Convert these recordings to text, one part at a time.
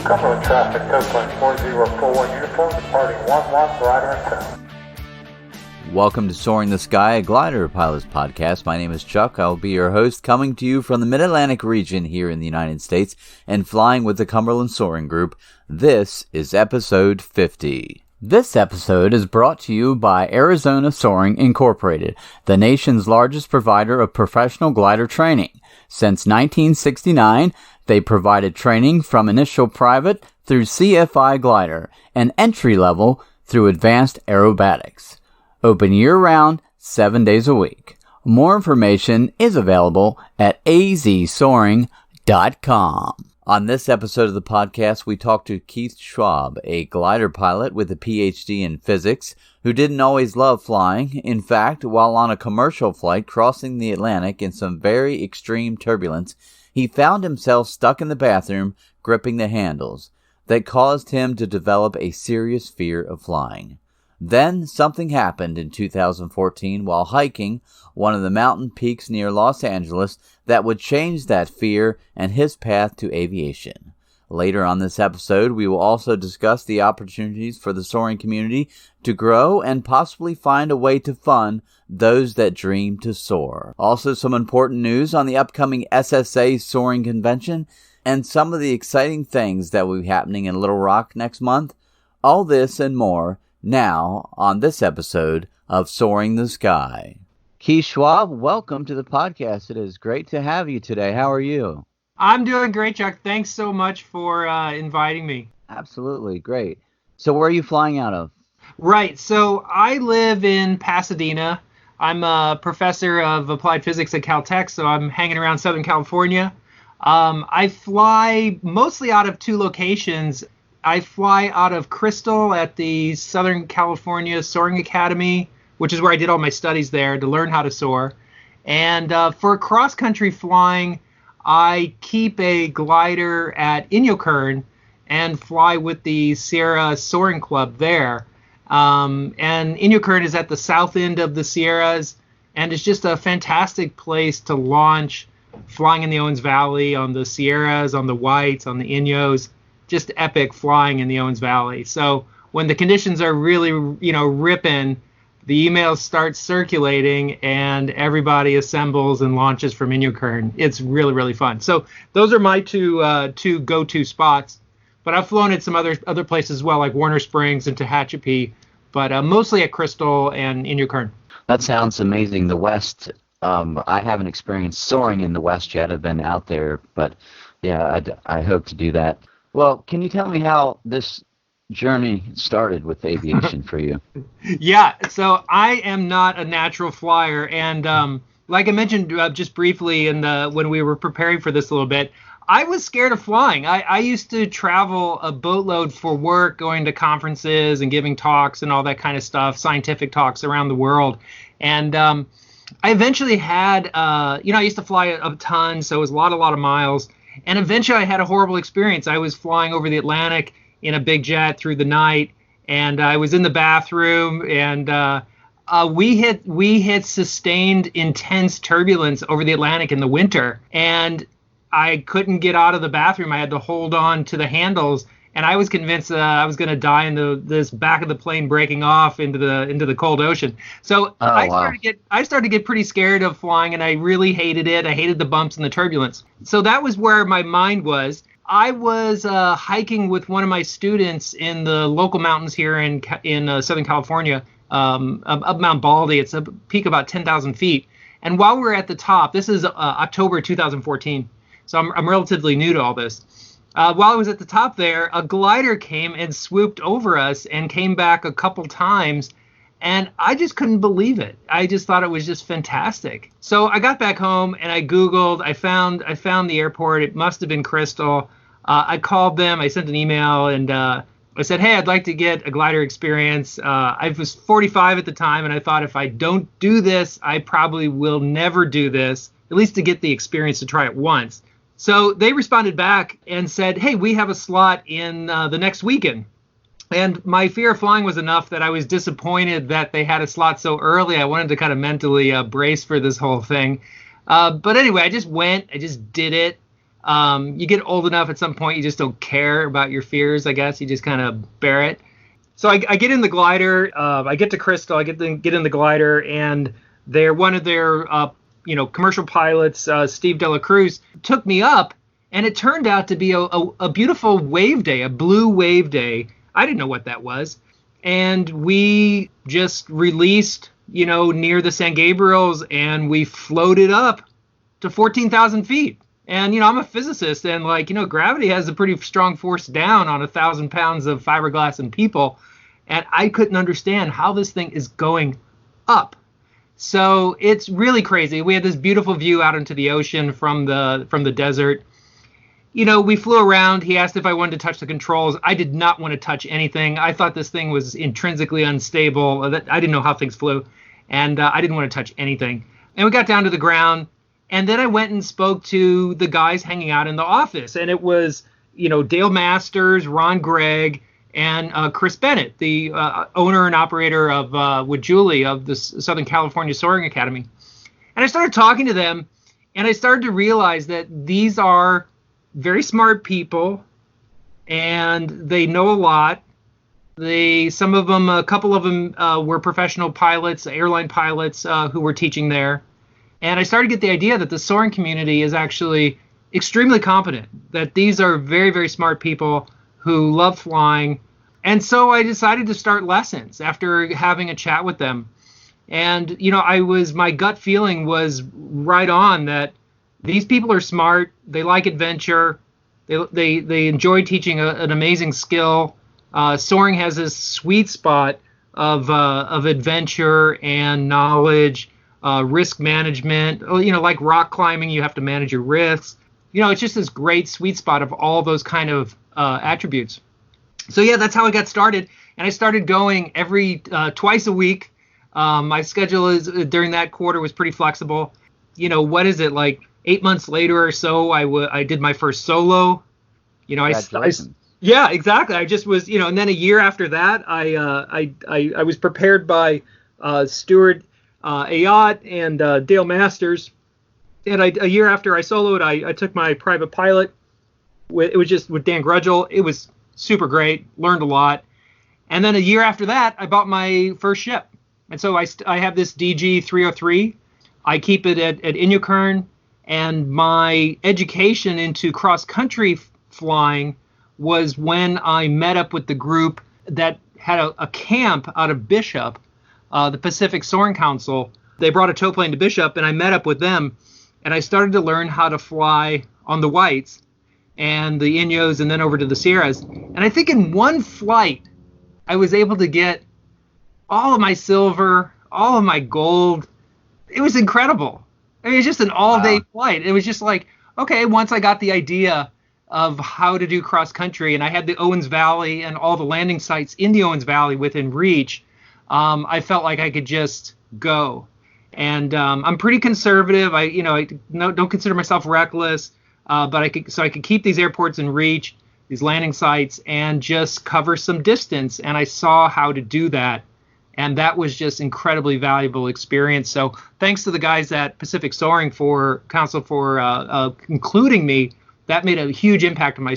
Cumberland traffic, Turbulence 4041 uniform, departing 11, glider inbound. Welcome to Soaring the Sky, a glider pilot's podcast. My name is Chuck. I'll be your host, coming to you from the Mid-Atlantic region here in the United States and flying with the Cumberland Soaring Group. This is episode 50. This episode is brought to you by Arizona Soaring Incorporated, the nation's largest provider of professional glider training. Since 1969, they provided training from initial private through CFI glider and entry level through advanced aerobatics. Open year-round, 7 days a week. More information is available at azsoaring.com. On this episode of the podcast, we talk to Keith Schwab, a glider pilot with a PhD in physics, who didn't always love flying. In fact, while on a commercial flight crossing the Atlantic in some very extreme turbulence, he found himself stuck in the bathroom gripping the handles. That caused him to develop a serious fear of flying. Then something happened in 2014 while hiking one of the mountain peaks near Los Angeles that would change that fear and his path to aviation. Later on this episode, we will also discuss the opportunities for the soaring community to grow and possibly find a way to fund those that dream to soar. Also, some important news on the upcoming SSA Soaring Convention and some of the exciting things that will be happening in Little Rock next month. All this and more now on this episode of Soaring the Sky. Keith Schwab, welcome to the podcast. It is great to have you today. How are you? I'm doing great, Chuck. Thanks so much for inviting me. Absolutely. Great. So where are you flying out of? Right. So I live in Pasadena. I'm a professor of applied physics at Caltech, so I'm hanging around Southern California. I fly mostly out of two locations. I fly out of Crystal at the Southern California Soaring Academy, which is where I did all my studies there to learn how to soar. And for cross-country flying, I keep a glider at Inyokern and fly with the Sierra Soaring Club there. And Inyokern is at the south end of the Sierras, and it's just a fantastic place to launch, flying in the Owens Valley, on the Sierras, on the Whites, on the Inyos. Just epic flying in the Owens Valley. So when the conditions are really, ripping, the emails start circulating and everybody assembles and launches from Inyokern. It's really, really fun. So those are my two go-to spots. But I've flown at some other places as well, like Warner Springs and Tehachapi, but mostly at Crystal and Inyokern. That sounds amazing. The West, I haven't experienced soaring in the West yet. I've been out there, but yeah, I hope to do that. Well, can you tell me how this journey started with aviation for you? Yeah, so I am not a natural flyer, and like I mentioned just briefly when we were preparing for this a little bit, I was scared of flying. I used to travel a boatload for work, going to conferences and giving talks and all that kind of stuff, scientific talks around the world, and I eventually had, I used to fly a ton, so it was a lot of miles. And eventually I had a horrible experience. I was flying over the Atlantic in a big jet through the night, and I was in the bathroom, and we hit sustained intense turbulence over the Atlantic in the winter, and I couldn't get out of the bathroom. I had to hold on to the handles, and I was convinced I was going to die in this back of the plane breaking off into the cold ocean. So I started to get pretty scared of flying, and I really hated it. I hated the bumps and the turbulence. So that was where my mind was. I was hiking with one of my students in the local mountains here in Southern California, up Mount Baldy. It's a peak about 10,000 feet. And while we were at the top, this is October 2014, so I'm relatively new to all this. While I was at the top there, a glider came and swooped over us and came back a couple times, and I just couldn't believe it. I just thought it was just fantastic. So I got back home and I Googled. I found the airport. It must have been Crystal. I called them. I sent an email, and I said, hey, I'd like to get a glider experience. I was 45 at the time, and I thought if I don't do this, I probably will never do this, at least to get the experience to try it once. So they responded back and said, hey, we have a slot in the next weekend. And my fear of flying was enough that I was disappointed that they had a slot so early. I wanted to kind of mentally brace for this whole thing. But anyway, I just went. I just did it. You get old enough at some point, you just don't care about your fears, I guess. You just kind of bear it. So I get in the glider. I get to Crystal. I get in the glider, and one of their commercial pilots, Steve Dela Cruz, took me up, and it turned out to be a beautiful wave day, a blue wave day. I didn't know what that was. And we just released, near the San Gabriels, and we floated up to 14,000 feet. And, I'm a physicist, and gravity has a pretty strong force down on 1,000 pounds of fiberglass and people. And I couldn't understand how this thing is going up. So it's really crazy. We had this beautiful view out into the ocean from the desert. We flew around. He asked if I wanted to touch the controls. I did not want to touch anything. I thought this thing was intrinsically unstable. I didn't know how things flew, and I didn't want to touch anything. And we got down to the ground, and then I went and spoke to the guys hanging out in the office, and it was, Dale Masters, Ron Gregg, and Chris Bennett, the owner and operator of with Julie of the Southern California Soaring Academy. And I started talking to them, and I started to realize that these are very smart people, and they know a lot. Some of them, a couple of them were professional pilots, airline pilots who were teaching there. And I started to get the idea that the soaring community is actually extremely competent, that these are very, very smart people who love flying. And so I decided to start lessons after having a chat with them. And, my gut feeling was right on that these people are smart. They like adventure. They enjoy teaching an amazing skill. Soaring has this sweet spot of adventure and knowledge, risk management. Like rock climbing, you have to manage your risks. It's just this great sweet spot of all those kind of attributes. So yeah, that's how I got started. And I started going every twice a week. My schedule during that quarter was pretty flexible. What is it, like 8 months later or so, I did my first solo. Yeah, exactly. I just was, and then a year after that, I was prepared by Stuart Ayotte and Dale Masters. And a year after I soloed, I took my private pilot. It was just with Dan Grudgel. It was super great. Learned a lot. And then a year after that, I bought my first ship. And so I have this DG 303. I keep it at Inyokern. And my education into cross-country flying was when I met up with the group that had a camp out of Bishop, the Pacific Soaring Council. They brought a tow plane to Bishop, and I met up with them. And I started to learn how to fly on the Whites and the Inyos and then over to the Sierras. And I think in one flight, I was able to get all of my silver, all of my gold. It was incredible. I mean, it's just an all-day flight. It was just like, okay, once I got the idea of how to do cross-country, and I had the Owens Valley and all the landing sites in the Owens Valley within reach, I felt like I could just go. And I'm pretty conservative. I don't consider myself reckless, but I could keep these airports in reach, these landing sites, and just cover some distance. And I saw how to do that. And that was just incredibly valuable experience. So thanks to the guys at Pacific Soaring Council for including me. That made a huge impact on my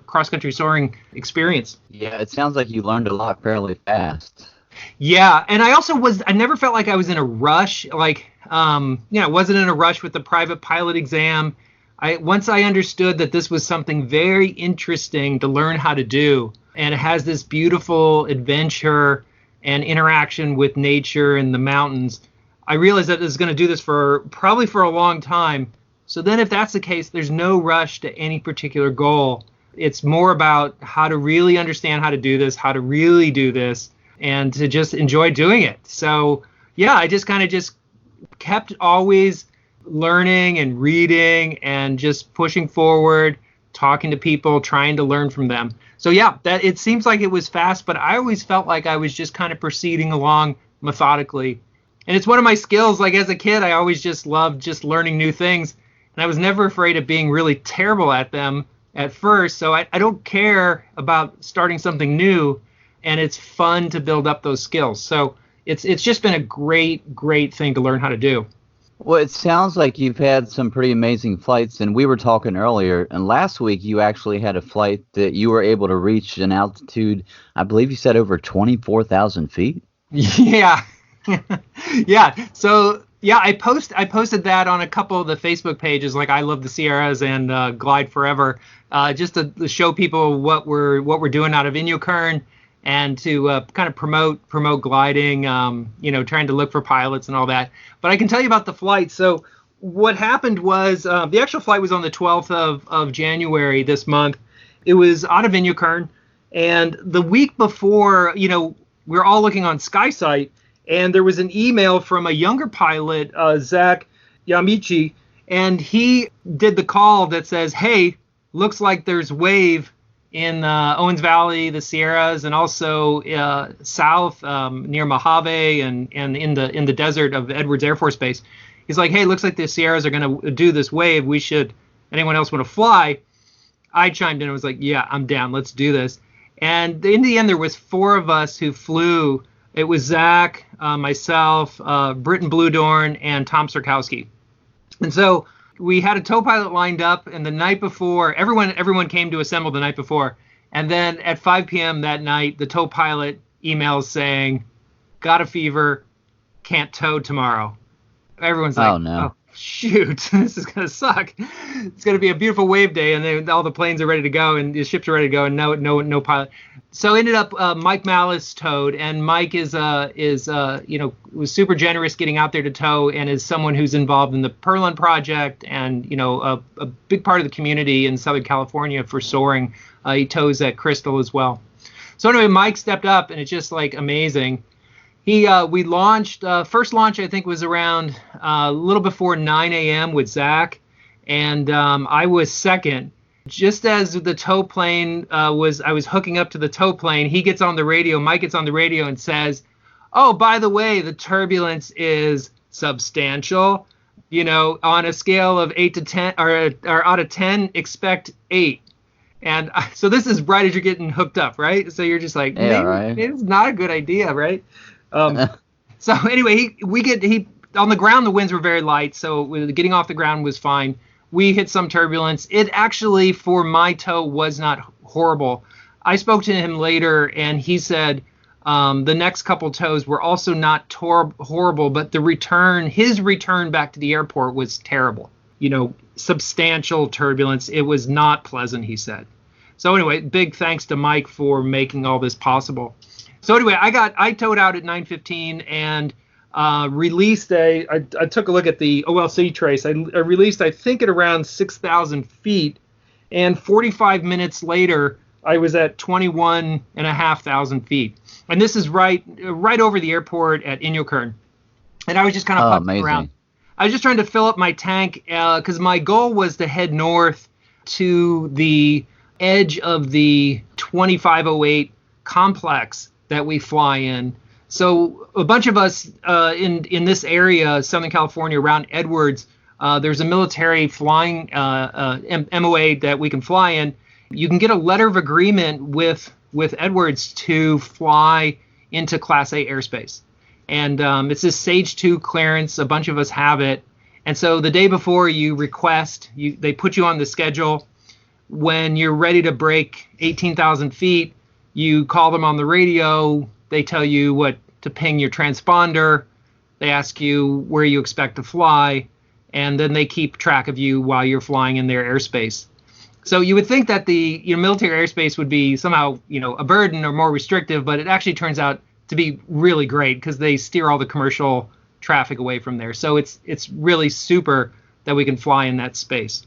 cross-country soaring experience. Yeah, it sounds like you learned a lot fairly fast. Yeah, and I never felt like I was in a rush. I wasn't in a rush with the private pilot exam. Once I understood that this was something very interesting to learn how to do, and it has this beautiful adventure and interaction with nature and the mountains, I realized that I was going to do this probably for a long time. So then if that's the case, there's no rush to any particular goal. It's more about how to really understand how to do this, how to really do this, and to just enjoy doing it. So yeah, I just kept always learning and reading and just pushing forward, talking to people, trying to learn from them. So yeah, that it seems like it was fast, but I always felt like I was just kind of proceeding along methodically. And it's one of my skills. Like as a kid, I always just loved just learning new things. And I was never afraid of being really terrible at them at first. So I don't care about starting something new. And it's fun to build up those skills. So it's just been a great thing to learn how to do. Well, it sounds like you've had some pretty amazing flights, and we were talking earlier, and last week you actually had a flight that you were able to reach an altitude, I believe you said over 24,000 feet. Yeah. Yeah. So yeah, I posted that on a couple of the Facebook pages, like I Love the Sierras and Glide Forever, just to show people what we're doing out of Inyokern, and to kind of promote gliding, trying to look for pilots and all that. But I can tell you about the flight. So what happened was the actual flight was on the 12th of January this month. It was out of Inyokern, and the week before, we were all looking on SkySight, and there was an email from a younger pilot, Zach Yamichi, and he did the call that says, "Hey, looks like there's wave in Owens Valley, the Sierras, and also south near Mojave and in the desert of Edwards Air Force Base." He's like, "Hey, looks like the Sierras are going to do this wave. Anyone else want to fly?" I chimed in and was like, "Yeah, I'm down. Let's do this." And in the end, there was 4 of us who flew. It was Zach, myself, Britton Bluedorn, and Tom Sirkowski. And so we had a tow pilot lined up, and the night before, everyone came to assemble the night before. And then at 5 p.m. that night, the tow pilot emails saying, "Got a fever, can't tow tomorrow." Everyone's like, Oh, no. "Oh, shoot, this is going to suck. It's going to be a beautiful wave day, and then all the planes are ready to go, and the ships are ready to go, and no pilot." So ended up Mike Malice towed, and Mike was super generous getting out there to tow, and is someone who's involved in the Perlin project, and a big part of the community in Southern California for soaring. He tows at Crystal as well. So anyway, Mike stepped up, and it's just like amazing. We launched, first launch I think was around a little before 9 a.m. with Zach, and I was second. Just as the tow plane I was hooking up to the tow plane, he gets on the radio, Mike gets on the radio and says, "Oh, by the way, the turbulence is substantial. On a scale of 8 to 10 or out of 10, expect 8." And so this is right as you're getting hooked up, right? So you're just like, Yeah, right. It's not a good idea, right? So anyway, he on the ground, the winds were very light, so getting off the ground was fine. We hit some turbulence. It actually, for my tow, was not horrible. I spoke to him later, and he said the next couple tows were also not horrible, but his return back to the airport was terrible. Substantial turbulence. It was not pleasant, he said. So anyway, big thanks to Mike for making all this possible. So anyway, I towed out at 9:15 and released I took a look at the OLC trace. I released, I think, at around 6,000 feet, and 45 minutes later, I was at 21,500 feet. And this is right over the airport at Inyokern. And I was just kind of putzing around. I was just trying to fill up my tank because my goal was to head north to the edge of the 2508 complex that we fly in. So a bunch of us in this area, Southern California, around Edwards, there's a military flying MOA that we can fly in. You can get a letter of agreement with Edwards to fly into Class A airspace. And it's this Sage 2 clearance. A bunch of us have it. And so the day before you request, they put you on the schedule. When you're ready to break 18,000 feet, you call them on the radio. They tell you what to ping your transponder. They ask you where you expect to fly, and then they keep track of you while you're flying in their airspace. So you would think that the military airspace would be somehow a burden or more restrictive, but it actually turns out to be really great because they steer all the commercial traffic away from there. So it's really super that we can fly in that space.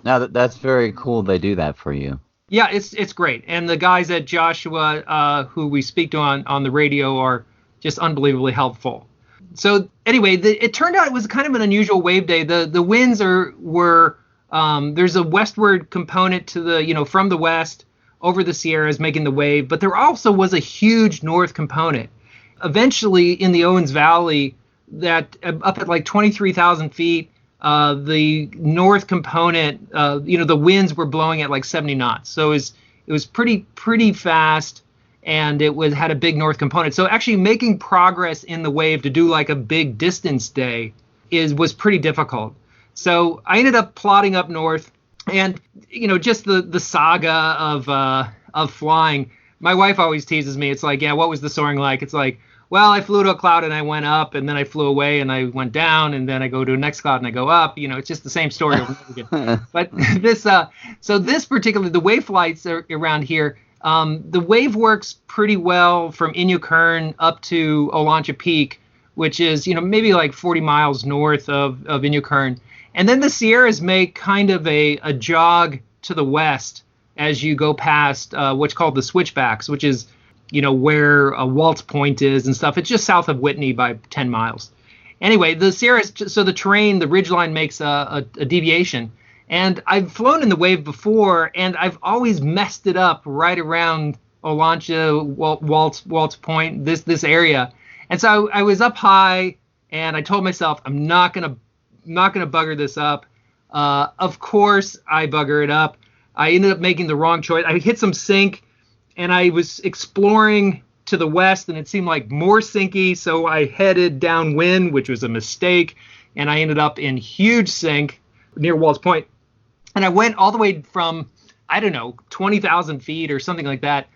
Now that's very cool. They do that for you. Yeah, it's great. And the guys at Joshua, who we speak to on the radio, are just unbelievably helpful. So anyway, it turned out it was kind of an unusual wave day. The winds were there's a westward component to the from the west over the Sierras making the wave, but there also was a huge north component. Eventually, in the Owens Valley, that up at like 23,000 feet. The north component, the winds were blowing at like 70 knots. So it was pretty fast, and had a big north component. So actually making progress in the wave to do like a big distance day, was pretty difficult. So I ended up plodding up north, and just the saga of flying. My wife always teases me. It's like, yeah, what was the soaring like? It's like, well, I flew to a cloud and I went up, and then I flew away and I went down, and then I go to a next cloud and I go up. It's just the same story over and over again. But this particularly, the wave flights around here, the wave works pretty well from Inyokern up to Olancha Peak, which is, maybe like 40 miles north of Inyokern. And then the Sierras make kind of a jog to the west as you go past what's called the switchbacks, which is, where Waltz Point is and stuff. It's just south of Whitney by 10 miles. Anyway, the Sierras, so the terrain, the ridgeline makes a deviation. And I've flown in the wave before, and I've always messed it up right around Olancha, Waltz Point, this area. And so I was up high, and I told myself, I'm not gonna bugger this up. Of course, I bugger it up. I ended up making the wrong choice. I hit some sink, and I was exploring to the west, and it seemed like more sinky, so I headed downwind, which was a mistake, and I ended up in huge sink near Waltz Point. And I went all the way from, 20,000 feet or something like that,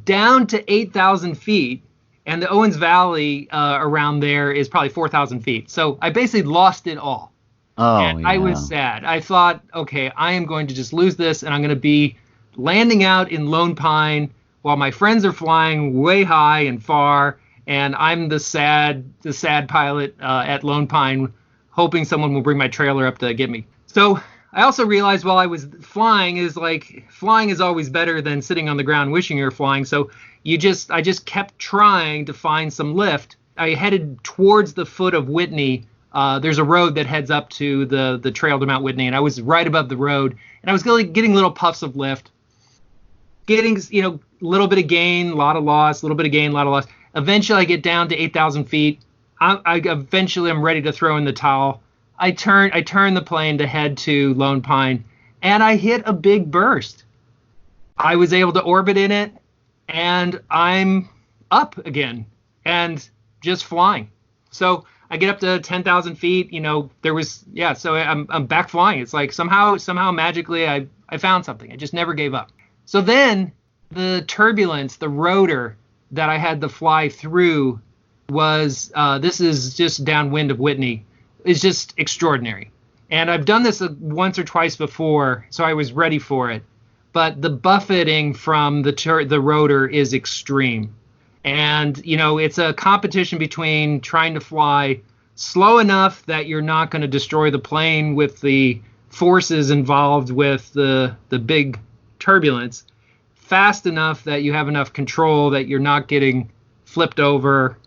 down to 8,000 feet, and the Owens Valley around there is probably 4,000 feet. So I basically lost it all. Oh, and I was sad. I thought, okay, I am going to just lose this, and I'm going to be landing out in Lone Pine while my friends are flying way high and far, and I'm the sad pilot at Lone Pine, hoping someone will bring my trailer up to get me. So I also realized while I was flying is always better than sitting on the ground wishing you're flying. So I just kept trying to find some lift. I headed towards the foot of Whitney. There's a road that heads up to the trail to Mount Whitney, and I was right above the road, and I was getting little puffs of lift, getting, little bit of gain, a lot of loss, little bit of gain, a lot of loss. Eventually I get down to 8,000 feet. Eventually I'm ready to throw in the towel. I turn the plane to head to Lone Pine, and I hit a big burst. I was able to orbit in it, and I'm up again and just flying. So I get up to 10,000 feet. So I'm back flying. It's like somehow magically I found something. I just never gave up. So then the turbulence, the rotor that I had to fly through was, this is just downwind of Whitney, is just extraordinary. And I've done this once or twice before, so I was ready for it. But the buffeting from the rotor is extreme. And, it's a competition between trying to fly slow enough that you're not going to destroy the plane with the forces involved with the big turbulence, fast enough that you have enough control that you're not getting flipped over.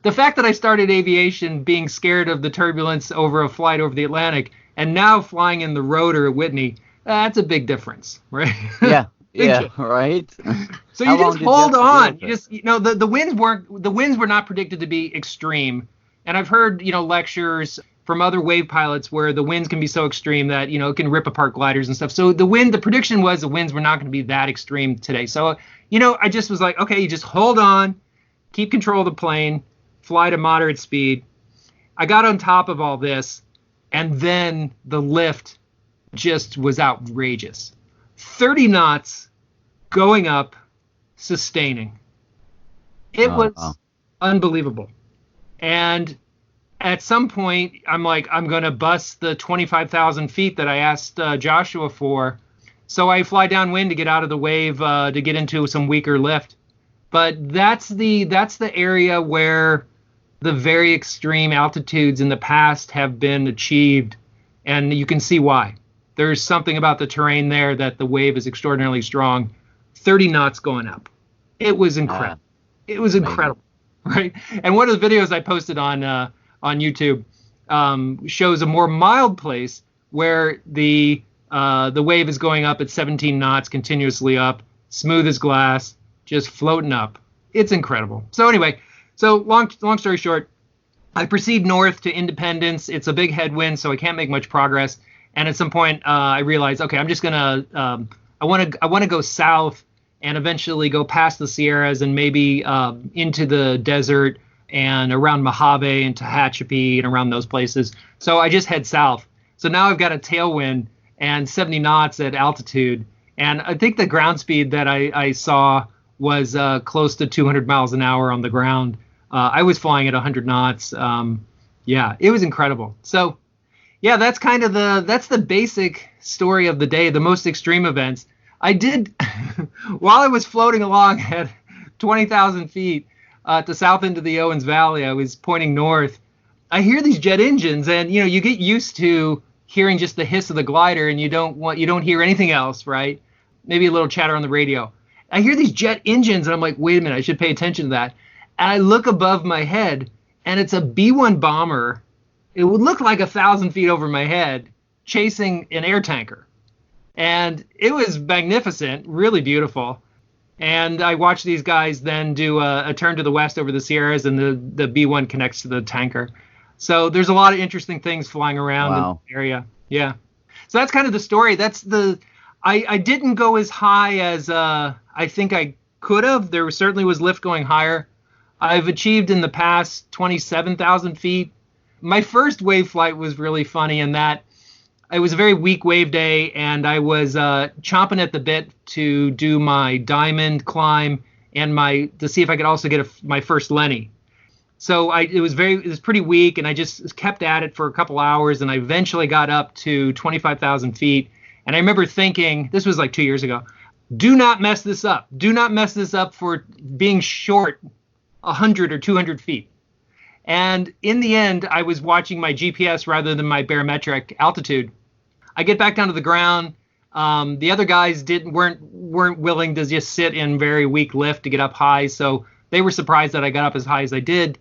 The fact that I started aviation being scared of the turbulence over a flight over the Atlantic and now flying in the rotor at Whitney, that's a big difference, right? Yeah. Yeah, right. So you just hold on. You just, the winds were not predicted to be extreme. And I've heard, lectures from other wave pilots where the winds can be so extreme that, it can rip apart gliders and stuff. So the prediction was the winds were not going to be that extreme today. So, I just was like, okay, you just hold on, keep control of the plane, fly to moderate speed. I got on top of all this, and then the lift just was outrageous. 30 knots going up, sustaining. It was unbelievable. And at some point, I'm like, I'm going to bust the 25,000 feet that I asked Joshua for. So I fly downwind to get out of the wave, to get into some weaker lift. But that's the area where the very extreme altitudes in the past have been achieved. And you can see why. There's something about the terrain there that the wave is extraordinarily strong. 30 knots going up. It was incredible. It was incredible, right? And one of the videos I posted on YouTube shows a more mild place where the wave is going up at 17 knots, continuously up, smooth as glass, just floating up. It's incredible. So anyway, long story short, I proceed north to Independence. It's a big headwind, so I can't make much progress. And at some point, I realized, okay, I'm just gonna, I want to go south and eventually go past the Sierras and maybe into the desert, and around Mojave and Tehachapi and around those places. So I just head south. So now I've got a tailwind and 70 knots at altitude. And I think the ground speed that I saw was close to 200 miles an hour on the ground. I was flying at 100 knots. Yeah, it was incredible. So yeah, that's kind of that's the basic story of the day, the most extreme events. I did, while I was floating along at 20,000 feet at the south end of the Owens Valley, I was pointing north. I hear these jet engines, and you get used to hearing just the hiss of the glider, and you don't hear anything else, right? Maybe a little chatter on the radio. I hear these jet engines, and I'm like, wait a minute, I should pay attention to that. And I look above my head, and it's a B-1 bomber. It would look like 1,000 feet over my head, chasing an air tanker. And it was magnificent, really beautiful. And I watched these guys then do a turn to the west over the Sierras, and the B-1 connects to the tanker. So there's a lot of interesting things flying around in the area. Yeah. So that's kind of the story. I didn't go as high as I think I could have. There certainly was lift going higher. I've achieved in the past 27,000 feet. My first wave flight was really funny in that it was a very weak wave day, and I was chomping at the bit to do my diamond climb and to see if I could also get my first Lenny. So it was pretty weak, and I just kept at it for a couple hours, and I eventually got up to 25,000 feet. And I remember thinking, this was like 2 years ago, do not mess this up. Do not mess this up for being short 100 or 200 feet. And in the end, I was watching my GPS rather than my barometric altitude. I get back down to the ground. The other guys weren't willing to just sit in very weak lift to get up high, so they were surprised that I got up as high as I did.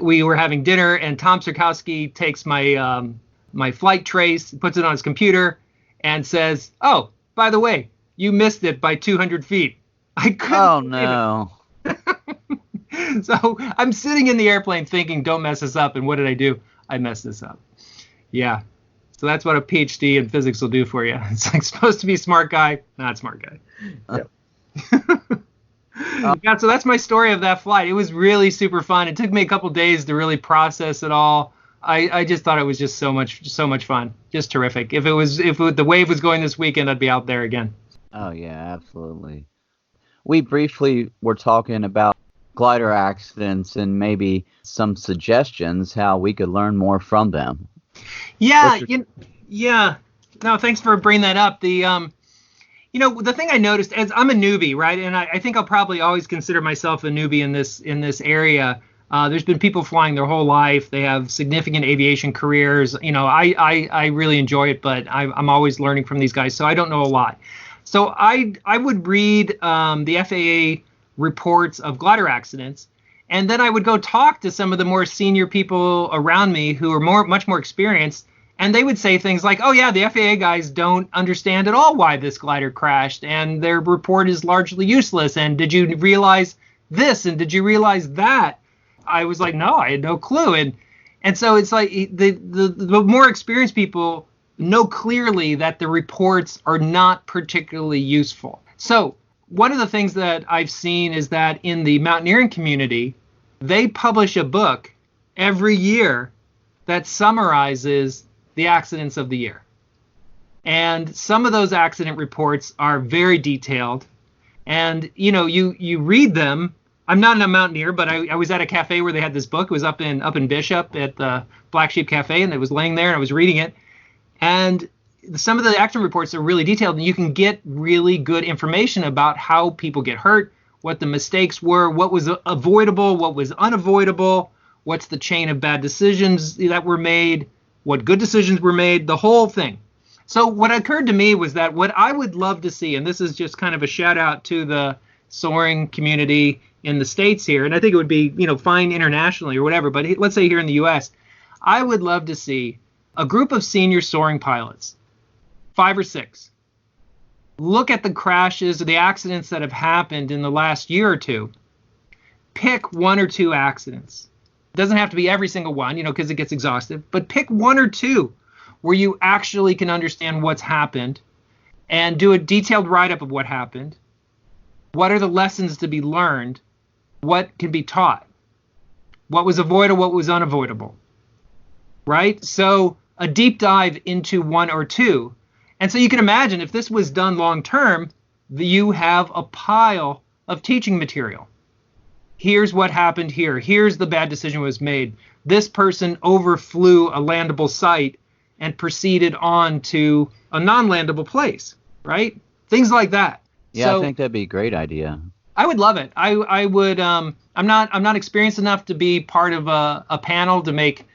We were having dinner, and Tom Sirkowski takes my my flight trace, puts it on his computer, and says, "Oh, by the way, you missed it by 200 feet." I couldn't. Oh no. So I'm sitting in the airplane thinking, don't mess this up. And what did I do? I messed this up. Yeah. So that's what a PhD in physics will do for you. It's like supposed to be smart guy, not smart guy. Yep. Yeah, so that's my story of that flight. It was really super fun. It took me a couple days to really process it all. I just thought it was just so much fun. Just terrific. If the wave was going this weekend, I'd be out there again. Oh yeah, absolutely. We briefly were talking about glider accidents and maybe some suggestions how we could learn more from them. Yeah, yeah. No, thanks for bringing that up. The the thing I noticed, as I'm a newbie, right, and I think I'll probably always consider myself a newbie in this area. There's been people flying their whole life. They have significant aviation careers. I really enjoy it, but I'm always learning from these guys, so I don't know a lot. So I would read the FAA reports of glider accidents, and then I would go talk to some of the more senior people around me who are much more experienced, and they would say things like, oh yeah, the FAA guys don't understand at all why this glider crashed, and their report is largely useless, and did you realize this, and did you realize that? I was like, no, I had no clue. And so it's like the more experienced people know clearly that the reports are not particularly useful. So one of the things that I've seen is that in the mountaineering community, they publish a book every year that summarizes the accidents of the year. And some of those accident reports are very detailed. And, you read them. I'm not a mountaineer, but I was at a cafe where they had this book. It was up in Bishop at the Black Sheep Cafe, and it was laying there, and I was reading it. And some of the accident reports are really detailed, and you can get really good information about how people get hurt, what the mistakes were, what was avoidable, what was unavoidable, what's the chain of bad decisions that were made, what good decisions were made, the whole thing. So what occurred to me was that what I would love to see, and this is just kind of a shout out to the soaring community in the States here, and I think it would be, fine internationally or whatever, but let's say here in the US, I would love to see a group of senior soaring pilots, 5 or 6, look at the crashes or the accidents that have happened in the last year or two. Pick 1 or 2 accidents. It doesn't have to be every single one, because it gets exhaustive, but pick 1 or 2 where you actually can understand what's happened and do a detailed write-up of what happened. What are the lessons to be learned? What can be taught? what was avoidable, what was unavoidable, right? So a deep dive into one or two. And so you can imagine if this was done long term, you have a pile of teaching material. Here's what happened here. Here's the bad decision was made. This person overflew a landable site and proceeded on to a non-landable place, right? Things like that. Yeah, So I think that'd be a great idea. I would love it. I would. I'm not experienced enough to be part of a panel to make,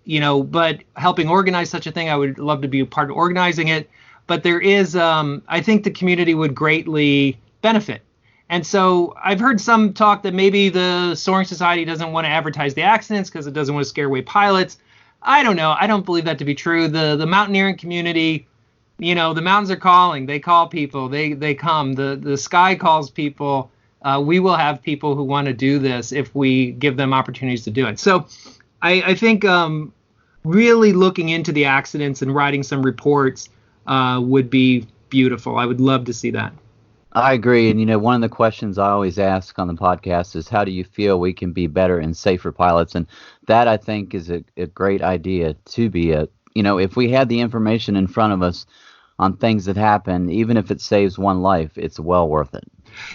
but helping organize such a thing, I would love to be a part of organizing it. But there is, I think the community would greatly benefit. And so I've heard some talk that maybe the Soaring Society doesn't want to advertise the accidents because it doesn't want to scare away pilots. I don't know. I don't believe that to be true. The mountaineering community, the mountains are calling. They call people. They come. The sky calls people. We will have people who want to do this if we give them opportunities to do it. So I think really looking into the accidents and writing some reports would be beautiful. I would love to see that. I agree. And, one of the questions I always ask on the podcast is, how do you feel we can be better and safer pilots? And that, I think, is a great idea to be if we had the information in front of us on things that happen, even if it saves one life, it's well worth it.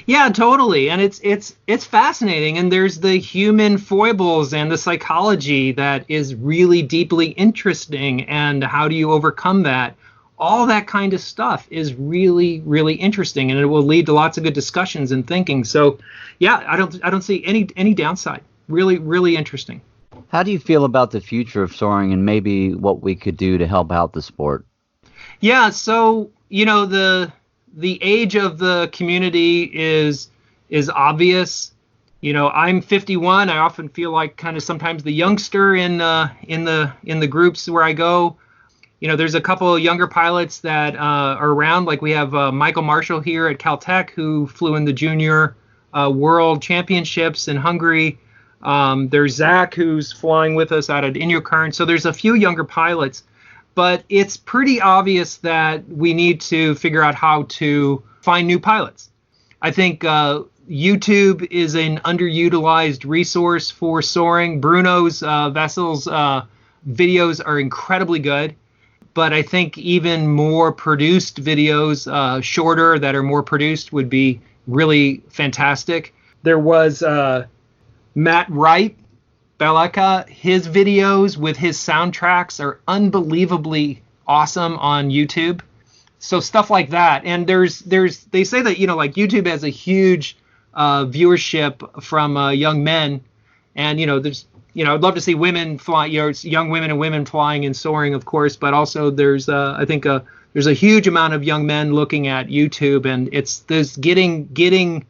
Yeah, totally. And it's fascinating. And there's the human foibles and the psychology that is really deeply interesting. And how do you overcome that? All that kind of stuff is really, really interesting, and it will lead to lots of good discussions and thinking. So, yeah, I don't see any downside. Really, really interesting. How do you feel about the future of soaring and maybe what we could do to help out the sport? Yeah, so the age of the community is obvious. I'm 51. I often feel like kind of sometimes the youngster in the groups where I go. There's a couple of younger pilots that are around. Like we have Michael Marshall here at Caltech, who flew in the junior world championships in Hungary. There's Zach, who's flying with us out at Inyokern. So there's a few younger pilots, but it's pretty obvious that we need to figure out how to find new pilots. I think YouTube is an underutilized resource for soaring. Bruno's vessels videos are incredibly good. But I think even more produced videos, shorter, that are more produced, would be really fantastic. There was Matt Wright, Beleka. His videos with his soundtracks are unbelievably awesome on YouTube. So stuff like that. And they say that, like YouTube has a huge viewership from young men. And, I'd love to see women fly, young women and women flying and soaring, of course, but also there's I think there's a huge amount of young men looking at YouTube, and there's getting the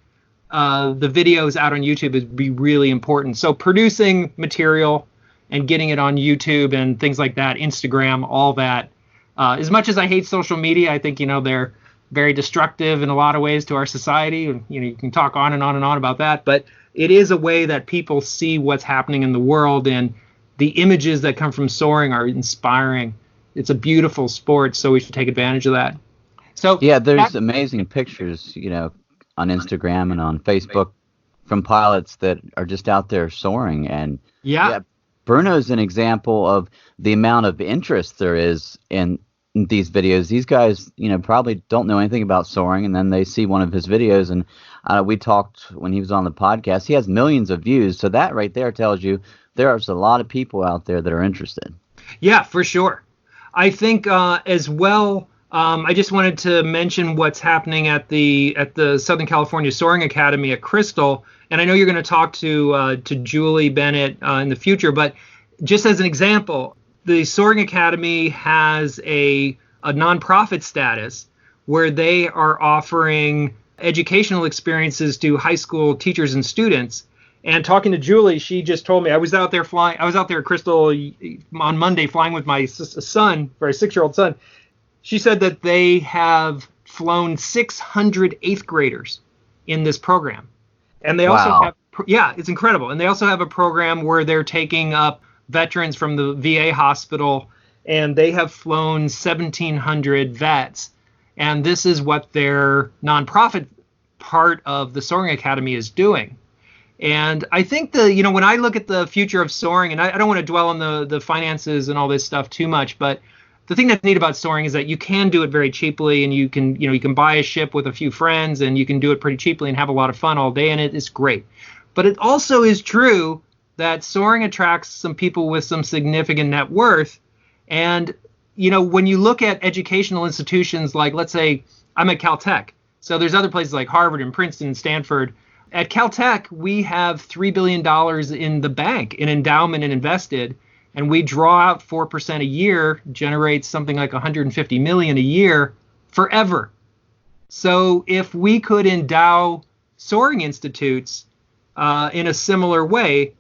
videos out on YouTube would be really important. So producing material and getting it on YouTube and things like that, Instagram, all that. As much as I hate social media, I think, they're very destructive in a lot of ways to our society. And, you can talk on and on and on about that, but it is a way that people see what's happening in the world, and the images that come from soaring are inspiring. It's a beautiful sport, so we should take advantage of that. So yeah, there's amazing pictures, on Instagram and on Facebook from pilots that are just out there soaring. And yeah, Bruno's an example of the amount of interest there is in these videos. These guys, probably don't know anything about soaring, and then they see one of his videos, and we talked when he was on the podcast. He has millions of views, so that right there tells you there's a lot of people out there that are interested. Yeah, for sure. I think as well, I just wanted to mention what's happening at the Southern California Soaring Academy at Crystal, and I know you're going to talk to Julie Bennett in the future, but just as an example, the Soaring Academy has a nonprofit status where they are offering educational experiences to high school teachers and students. And talking to Julie, she just told me, I was out there at Crystal on Monday flying with my son, for a 6-year-old son. She said that they have flown 600 eighth graders in this program. And they also have, it's incredible. And they also have a program where they're taking up veterans from the VA hospital, and they have flown 1,700 vets. And this is what their nonprofit part of the Soaring Academy is doing. And I think when I look at the future of soaring, and I don't want to dwell on the finances and all this stuff too much, but the thing that's neat about soaring is that you can do it very cheaply, and you can buy a ship with a few friends, and you can do it pretty cheaply and have a lot of fun all day, and it is great. But it also is true that soaring attracts some people with some significant net worth. And, when you look at educational institutions, like, let's say I'm at Caltech. So there's other places like Harvard and Princeton and Stanford. At Caltech, we have $3 billion in the bank in endowment and invested, and we draw out 4% a year, generates something like $150 million a year forever. So if we could endow soaring institutes in a similar way,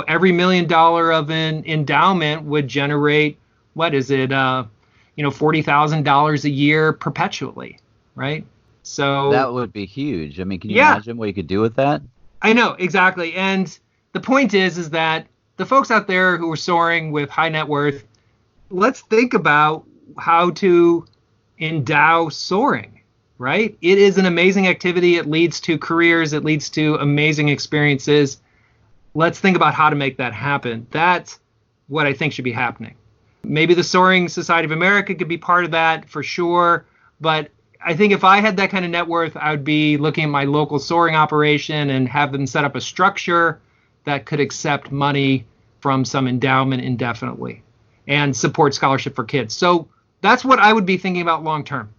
every $1 million of an endowment would generate, $40,000 a year perpetually, right? So that would be huge. I mean, can you imagine what you could do with that? I know, exactly. And the point is that the folks out there who are soaring with high net worth, let's think about how to endow soaring, right? It is an amazing activity. It leads to careers. It leads to amazing experiences. Let's think about how to make that happen. That's what I think should be happening. Maybe the Soaring Society of America could be part of that for sure. But I think if I had that kind of net worth, I would be looking at my local soaring operation and have them set up a structure that could accept money from some endowment indefinitely and support scholarship for kids. So that's what I would be thinking about long term.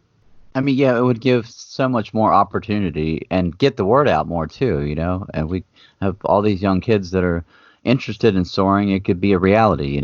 I mean, yeah, it would give so much more opportunity and get the word out more too, and we have all these young kids that are interested in soaring. It could be a reality,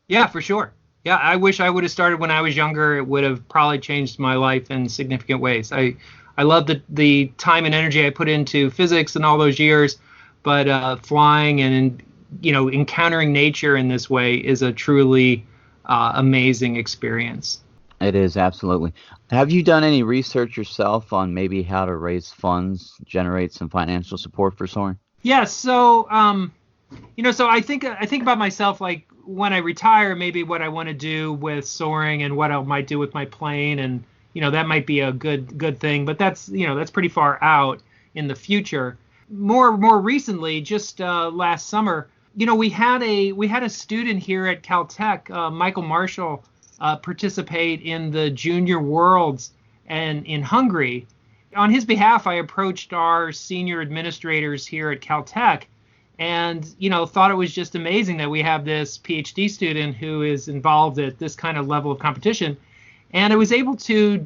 Yeah, for sure. Yeah, I wish I would have started when I was younger. It would have probably changed my life in significant ways. I love the time and energy I put into physics and all those years, but flying and encountering nature in this way is a truly amazing experience. It is, absolutely. Have you done any research yourself on maybe how to raise funds, generate some financial support for soaring? Yeah, so so I think about myself, like when I retire, maybe what I want to do with soaring and what I might do with my plane, and that might be a good thing, but that's pretty far out in the future. More recently, just last summer, we had a student here at Caltech, Michael Marshall, participate in the Junior Worlds and in Hungary. On his behalf, I approached our senior administrators here at Caltech and, thought it was just amazing that we have this PhD student who is involved at this kind of level of competition. And I was able to,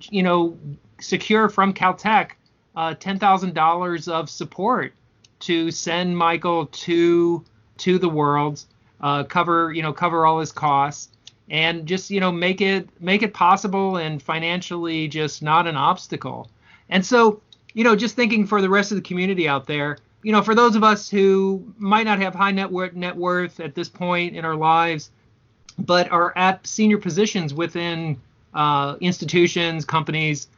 secure from Caltech $10,000 of support to send Michael to the Worlds, cover all his costs, and just make it possible and financially just not an obstacle. And so just thinking for the rest of the community out there, for those of us who might not have high net worth at this point in our lives, but are at senior positions within institutions, companies,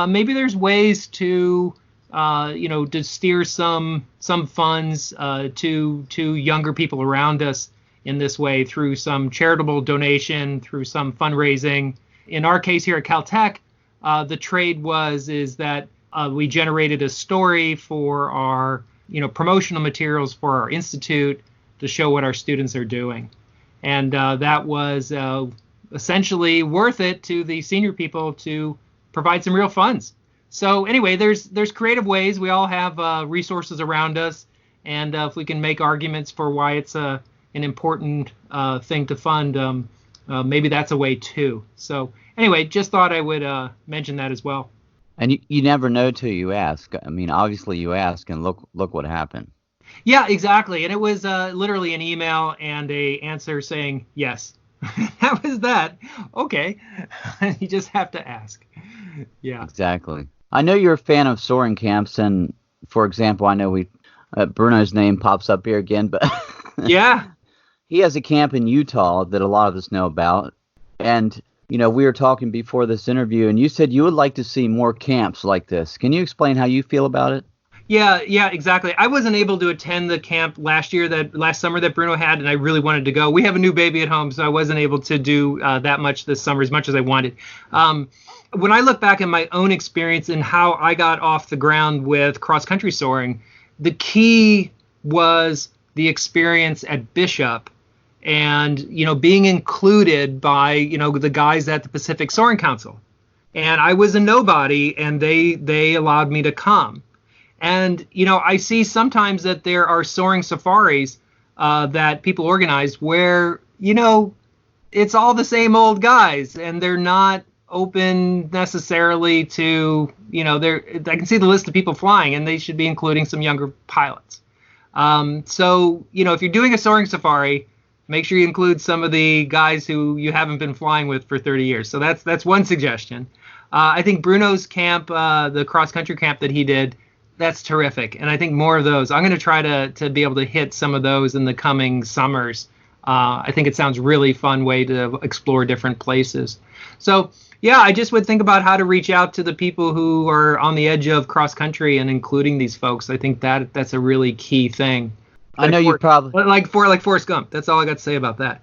maybe there's ways to to steer some funds to younger people around us in this way through some charitable donation, through some fundraising. In our case here at Caltech, the trade is that we generated a story for our promotional materials for our institute to show what our students are doing, and that was essentially worth it to the senior people to provide some real funds. So anyway, there's creative ways. We all have resources around us, and if we can make arguments for why it's an important thing to fund, maybe that's a way too. So anyway, just thought I would mention that as well. And you never know till you ask. I mean, obviously you ask, and look what happened. Yeah, exactly. And it was literally an email and a answer saying yes. That was that. Okay. You just have to ask. Yeah. Exactly. I know you're a fan of soaring camps, and for example, I know Bruno's name pops up here again, but yeah, he has a camp in Utah that a lot of us know about, and we were talking before this interview, and you said you would like to see more camps like this. Can you explain how you feel about it? Yeah, exactly. I wasn't able to attend the camp last summer that Bruno had, and I really wanted to go. We have a new baby at home, so I wasn't able to do that much this summer as much as I wanted. When I look back at my own experience and how I got off the ground with cross-country soaring, the key was the experience at Bishop and, being included by, the guys at the Pacific Soaring Council. And I was a nobody, and they allowed me to come. And, I see sometimes that there are soaring safaris that people organize where, it's all the same old guys, and they're not open necessarily to, I can see the list of people flying, and they should be including some younger pilots. So, if you're doing a soaring safari, make sure you include some of the guys who you haven't been flying with for 30 years. So that's one suggestion. I think Bruno's camp, the cross-country camp that he did, that's terrific. And I think more of those. I'm going to try to be able to hit some of those in the coming summers. I think it sounds really fun way to explore different places. So, yeah, I just would think about how to reach out to the people who are on the edge of cross-country and including these folks. I think that's a really key thing. I know you probably like Forrest Gump. That's all I got to say about that.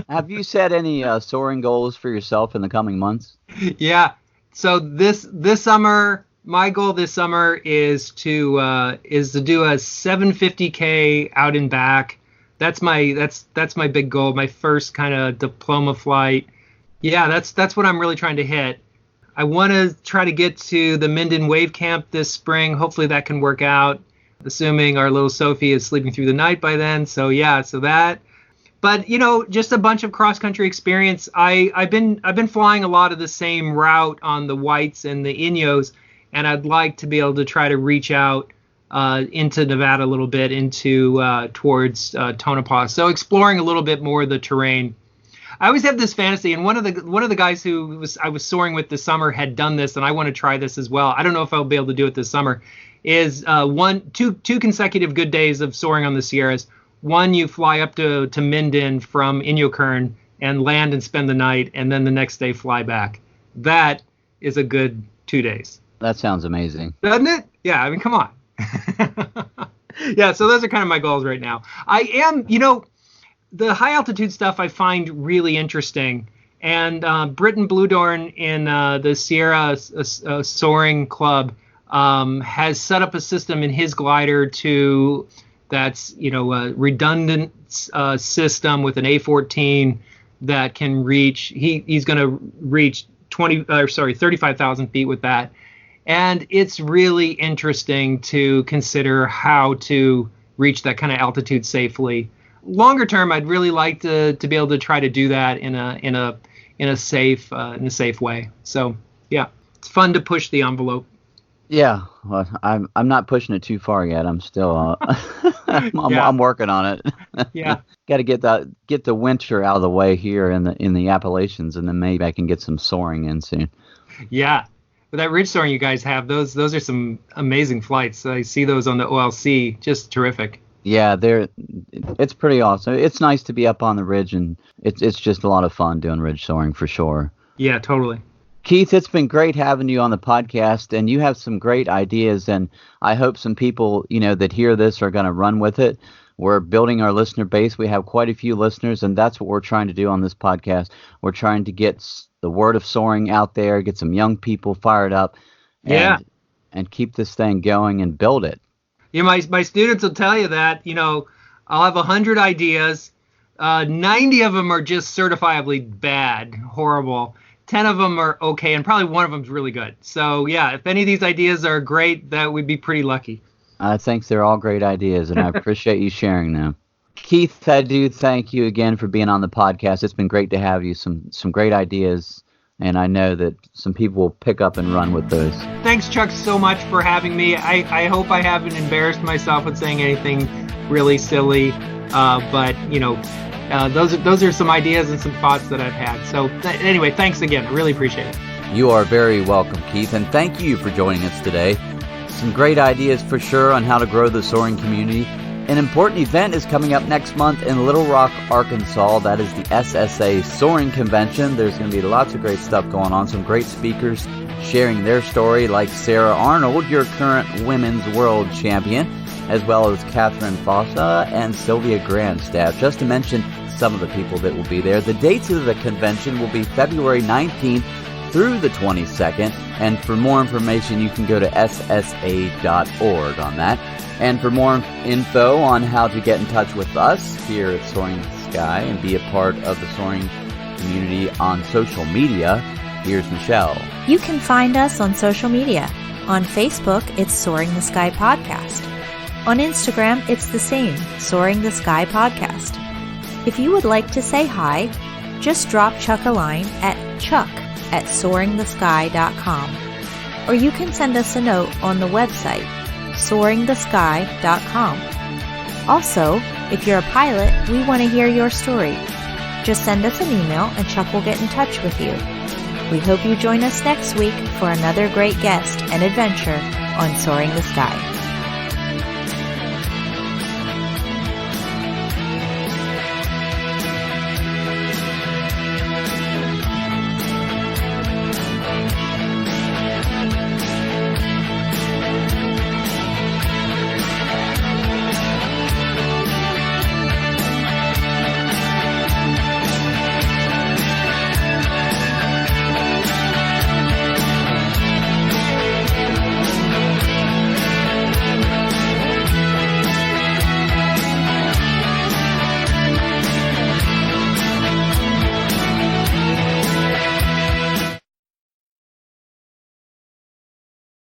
Have you set any soaring goals for yourself in the coming months? Yeah. So this summer, my goal this summer is to do a 750K out and back. That's my big goal. My first kind of diploma flight. Yeah, that's what I'm really trying to hit. I want to try to get to the Minden Wave Camp this spring. Hopefully that can work out, assuming our little Sophie is sleeping through the night by then. So yeah, so that. But just a bunch of cross-country experience. I've been flying a lot of the same route on the Whites and the Inyos, and I'd like to be able to try to reach out into Nevada a little bit, towards Tonopah. So exploring a little bit more of the terrain. I always have this fantasy, and one of the guys I was soaring with this summer had done this, and I want to try this as well. I don't know if I'll be able to do it this summer. Is two consecutive good days of soaring on the Sierras. One, you fly up to Minden from Inyokern and land and spend the night, and then the next day fly back. That is a good 2 days. That sounds amazing. Doesn't it? Yeah, I mean, come on. Yeah, so those are kind of my goals right now. I am, the high altitude stuff I find really interesting. And Britton Bluedorn in the Sierra Soaring Club has set up a system in his glider that's a redundant system with an A14 that can reach. He's going to reach 35,000 feet with that. And it's really interesting to consider how to reach that kind of altitude safely. Longer term, I'd really like to be able to try to do that in a safe way. So yeah, it's fun to push the envelope. Yeah, well, I'm not pushing it too far yet. I'm still I'm working on it. Yeah, got to get the winter out of the way here in the Appalachians, and then maybe I can get some soaring in soon. Yeah. But that ridge soaring you guys have, those are some amazing flights. I see those on the OLC, just terrific. Yeah, it's pretty awesome. It's nice to be up on the ridge, and it's just a lot of fun doing ridge soaring for sure. Yeah, totally. Keith, it's been great having you on the podcast, and you have some great ideas, and I hope some people, that hear this are going to run with it. We're building our listener base. We have quite a few listeners, and that's what we're trying to do on this podcast. We're trying to get the word of soaring out there, get some young people fired up, and keep this thing going and build it. Yeah, my students will tell you that, I'll have 100 ideas. 90 of them are just certifiably bad, horrible. 10 of them are okay, and probably one of them is really good. So, yeah, if any of these ideas are great, that would be pretty lucky. I think they're all great ideas, and I appreciate you sharing them. Keith, I do thank you again for being on the podcast. It's been great to have you. Some great ideas, and I know that some people will pick up and run with those. Thanks, Chuck, so much for having me. I hope I haven't embarrassed myself with saying anything really silly, but those are some ideas and some thoughts that I've had. So anyway, thanks again. I really appreciate it. You are very welcome, Keith, and thank you for joining us today. Some great ideas for sure on how to grow the soaring community. An important event is coming up next month in Little Rock, Arkansas. That is the SSA Soaring Convention. There's going to be lots of great stuff going on. Some great speakers sharing their story, like Sarah Arnold, your current women's world champion, as well as Catherine Fossa and Sylvia Grandstaff, just to mention some of the people that will be there. The dates of the convention will be February 19th through the 22nd. And for more information, you can go to ssa.org on that. And for more info on how to get in touch with us here at Soaring the Sky and be a part of the Soaring community on social media, here's Michelle. You can find us on social media. On Facebook, it's Soaring the Sky Podcast. On Instagram, it's the same, Soaring the Sky Podcast. If you would like to say hi, just drop Chuck a line at chuck@soaringthesky.com. Or you can send us a note on the website, soaringthesky.com. Also, if you're a pilot, we want to hear your story. Just send us an email and Chuck will get in touch with you. We hope you join us next week for another great guest and adventure on Soaring the Sky.